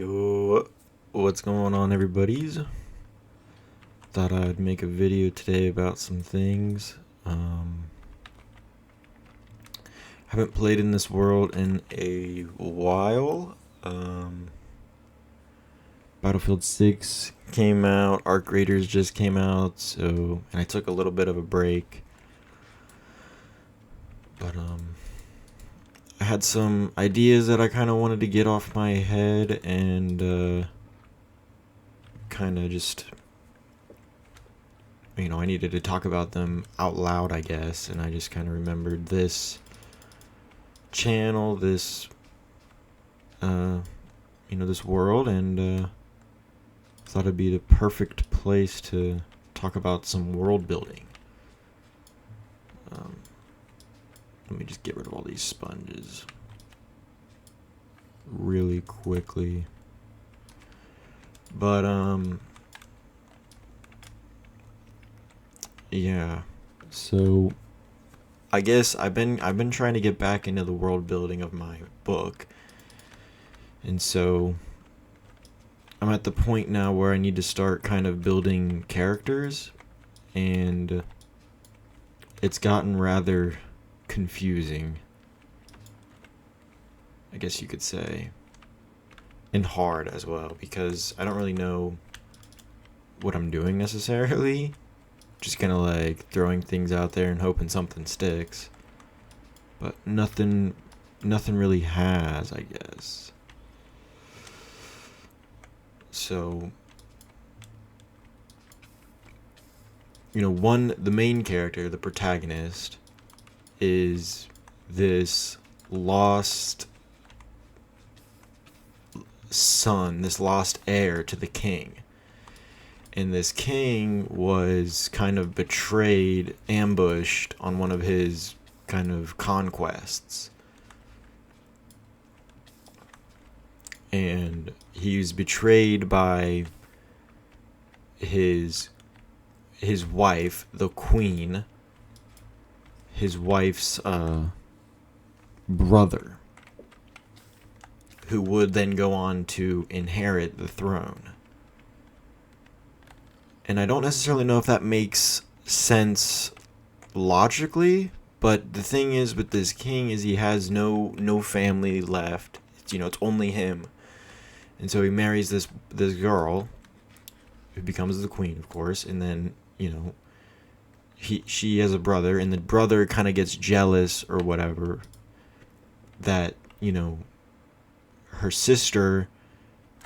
Yo, what's going on, everybody's? Thought I'd make a video today about some things. Haven't played in this world in a while. Battlefield 6 came out, Arc Raiders just came out, and I took a little bit of a break. But, I had some ideas that I kind of wanted to get off my head and, kind of just I needed to talk about them out loud, I guess, and I just kind of remembered this channel, this world, and thought it'd be the perfect place to talk about some world building. Let me just get rid of all these sponges really quickly. But, yeah. So I guess I've been trying to get back into the world building of my book. And so I'm at the point now where I need to start kind of building characters, and it's gotten rather confusing, I guess you could say, and hard as well, because I don't really know what I'm doing necessarily. Just kind of like throwing things out there and hoping something sticks, but nothing really has, I guess. So, the main character, the protagonist, is this lost son, this lost heir to the king. And this king was kind of betrayed, ambushed on one of his kind of conquests. And he was betrayed by his wife, the queen, his wife's brother, who would then go on to inherit the throne. And I don't necessarily know if that makes sense logically, but the thing is with this king is he has no family left. It's only him. And so he marries this girl who becomes the queen, of course, and then, she has a brother, and the brother kind of gets jealous or whatever that, his sister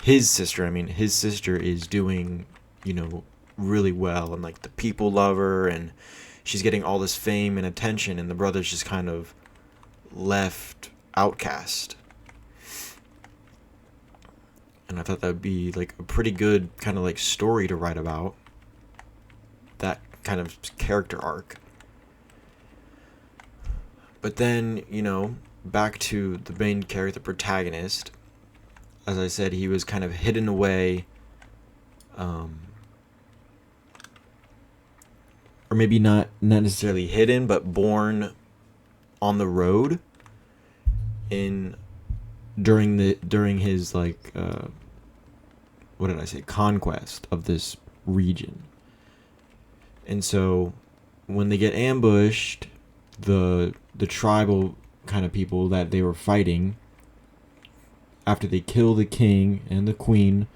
is doing, really well, and like the people love her, and she's getting all this fame and attention, and the brother's just kind of left outcast. And I thought that would be like a pretty good kind of like story to write about, that kind of character arc. But then, back to the main character, the protagonist. As I said, he was kind of hidden away, or maybe not necessarily hidden, but born on the road during his conquest of this region. And so when they get ambushed, the tribal kind of people that they were fighting, after they kill the king and the queen,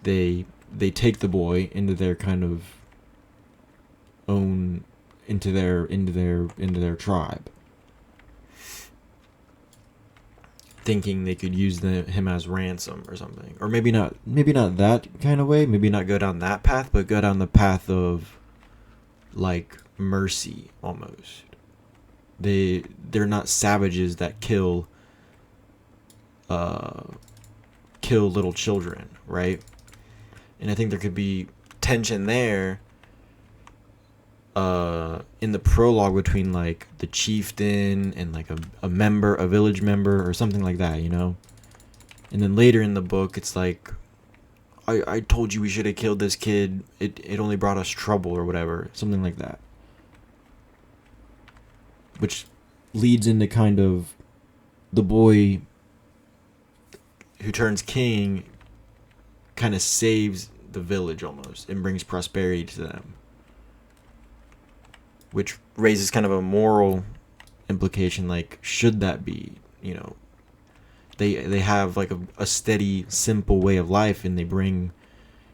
they take the boy into their kind of own, into their tribe, thinking they could use him as ransom or something. Or maybe not that kind of way, maybe not go down that path, but go down the path of like mercy almost. They're not savages that kill little children, right? And I think there could be tension there in the prologue between like the chieftain and like a village member or something like that, and then later in the book it's like, I told you we should have killed this kid, it only brought us trouble, or whatever, something like that, which leads into kind of the boy who turns king kind of saves the village almost and brings prosperity to them, which raises kind of a moral implication. Like, should that be, they have like a steady, simple way of life, and they bring,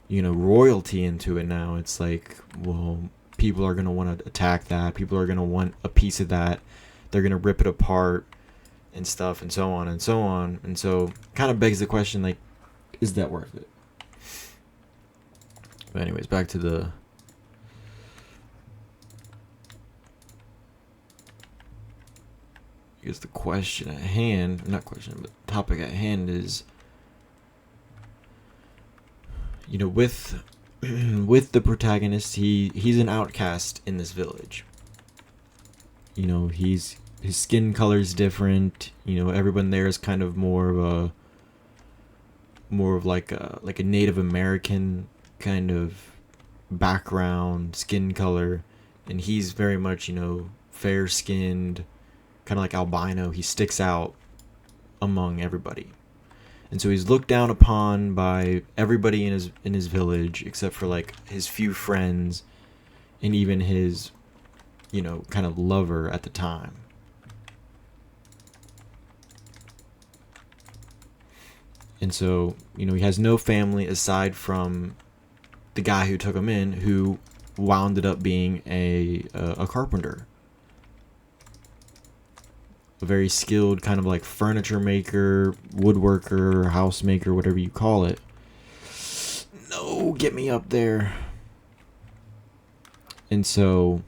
royalty into it now. It's like, well, people are going to want to attack that. People are going to want a piece of that. They're going to rip it apart and stuff, and so on and so on. And so kind of begs the question, like, is that worth it? But anyways, back to the question at hand, not question, but topic at hand is, with the protagonist, he's an outcast in this village. His skin color is different. Everyone there is kind of more of like a Native American kind of background, skin color, and he's very much, fair skinned, kind of like albino. He sticks out among everybody, and so he's looked down upon by everybody in his village, except for like his few friends and even his kind of lover at the time. And so he has no family aside from the guy who took him in, who wound up being a carpenter, a very skilled kind of like furniture maker, woodworker, house maker, whatever you call it. No, get me up there. And so,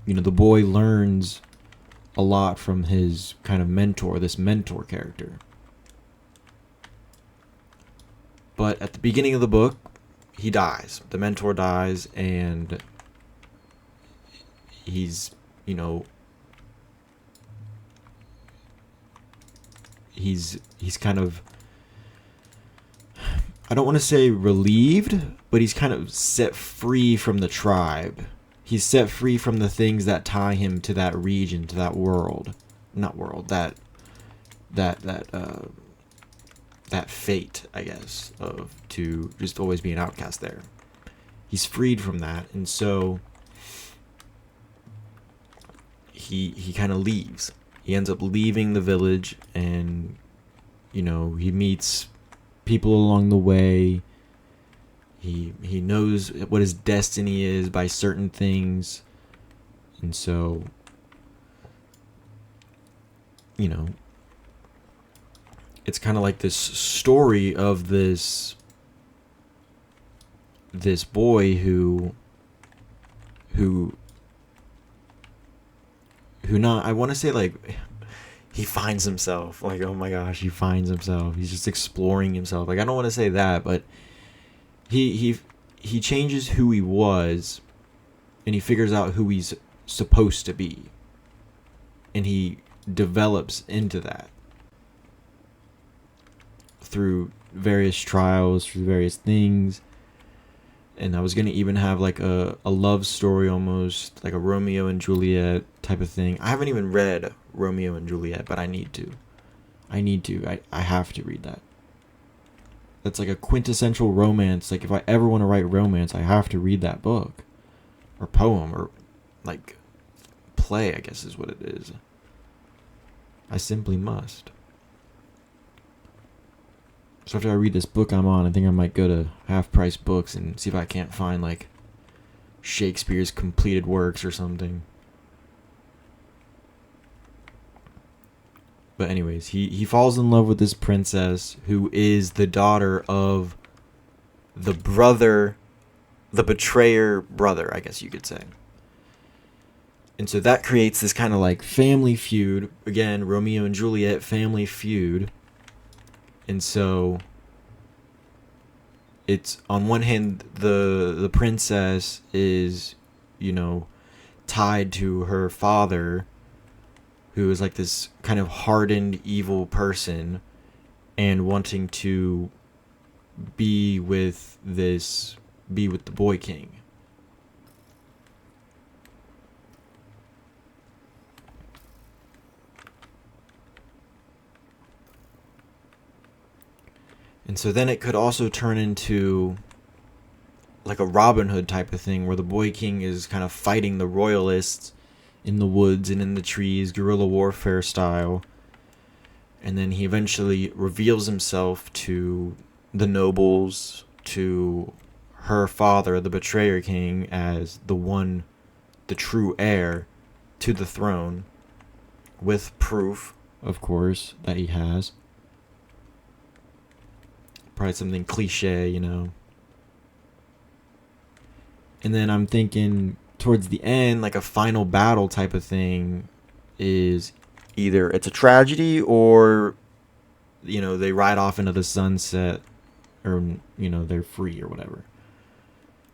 the boy learns a lot from his kind of mentor, this mentor character. But at the beginning of the book, he dies. The mentor dies, and he's, he's kind of, I don't want to say relieved, but he's kind of set free from the tribe. He's set free from the things that tie him to that region, to that world. Not world, that fate, I guess, of to just always be an outcast there. He's freed from that, and so he kind of leaves. He ends up leaving the village, and he meets people along the way. He knows what his destiny is by certain things, and so it's kind of like this story of this boy who not, I want to say, like, he finds himself, like, oh my gosh, he finds himself. He's just exploring himself. Like, I don't want to say that, but he changes who he was, and he figures out who he's supposed to be, and he develops into that through various trials, through various things. And I was going to even have like a love story, almost like a Romeo and Juliet type of thing. I haven't even read Romeo and Juliet, but I need to. I have to read that. That's like a quintessential romance. Like, if I ever want to write romance, I have to read that book. Or poem, or like play, I guess is what it is. I simply must. So after I read this book I'm on, I think I might go to Half Price Books and see if I can't find like Shakespeare's completed works or something. But anyways, he falls in love with this princess who is the daughter of the betrayer brother, I guess you could say. And so that creates this kind of like family feud. Again, Romeo and Juliet family feud. And so it's, on one hand, the princess is, tied to her father, who is like this kind of hardened, evil person, and wanting to be with the boy king. And so then it could also turn into like a Robin Hood type of thing where the Boy King is kind of fighting the royalists in the woods and in the trees, guerrilla warfare style. And then he eventually reveals himself to the nobles, to her father, the Betrayer King, as the true heir to the throne, with proof, of course, that he has. Probably something cliche, you know. And then I'm thinking towards the end, like a final battle type of thing, is either it's a tragedy or, you know, they ride off into the sunset, or, you know, they're free or whatever.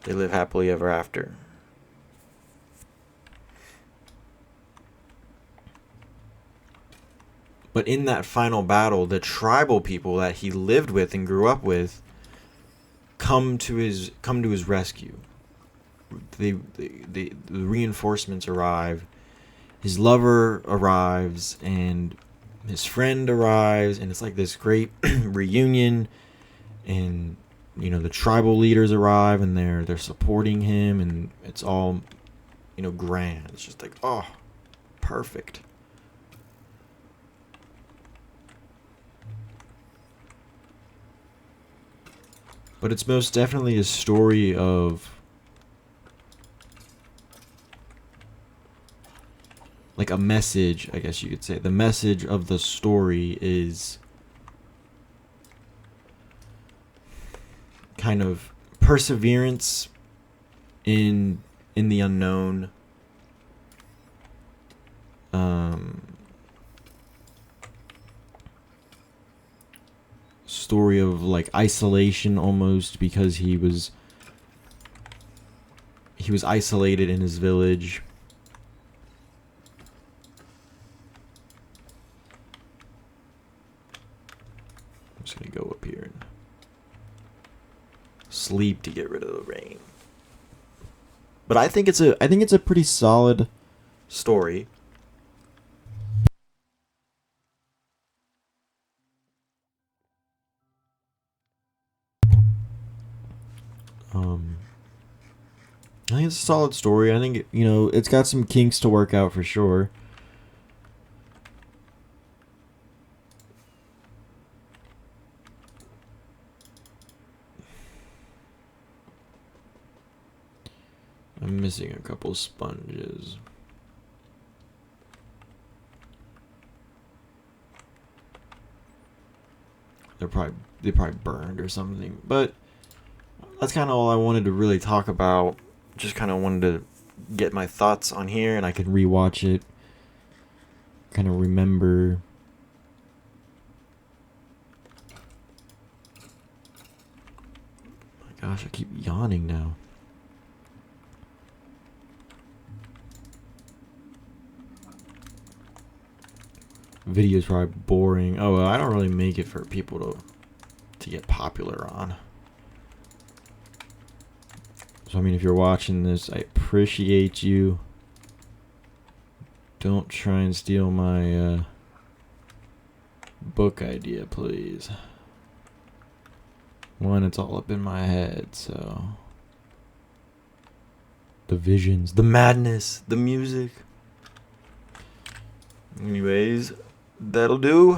They live happily ever after. But in that final battle, the tribal people that he lived with and grew up with come to his rescue. The reinforcements arrive. His lover arrives, and his friend arrives, and it's like this great reunion. And you know, the tribal leaders arrive, and they're supporting him, and it's all, you know, grand. It's just like, oh, perfect. But it's most definitely a story of, like, a message, I guess you could say. The message of the story is kind of perseverance in the unknown. Story of like isolation almost, because he was isolated in his village. I'm just gonna go up here and sleep to get rid of the rain. But I think it's a pretty solid story. I think it's a solid story. I think, you know, it's got some kinks to work out for sure. I'm missing a couple sponges. They probably burned or something. But that's kind of all I wanted to really talk about. Just kind of wanted to get my thoughts on here, and I could rewatch it. Kind of remember. My gosh, I keep yawning now. Video's probably boring. Oh, well, I don't really make it for people to get popular on. So, I mean, if you're watching this, I appreciate you. Don't try and steal my book idea, please. One, it's all up in my head, so. The visions, the madness, the music. Anyways, that'll do.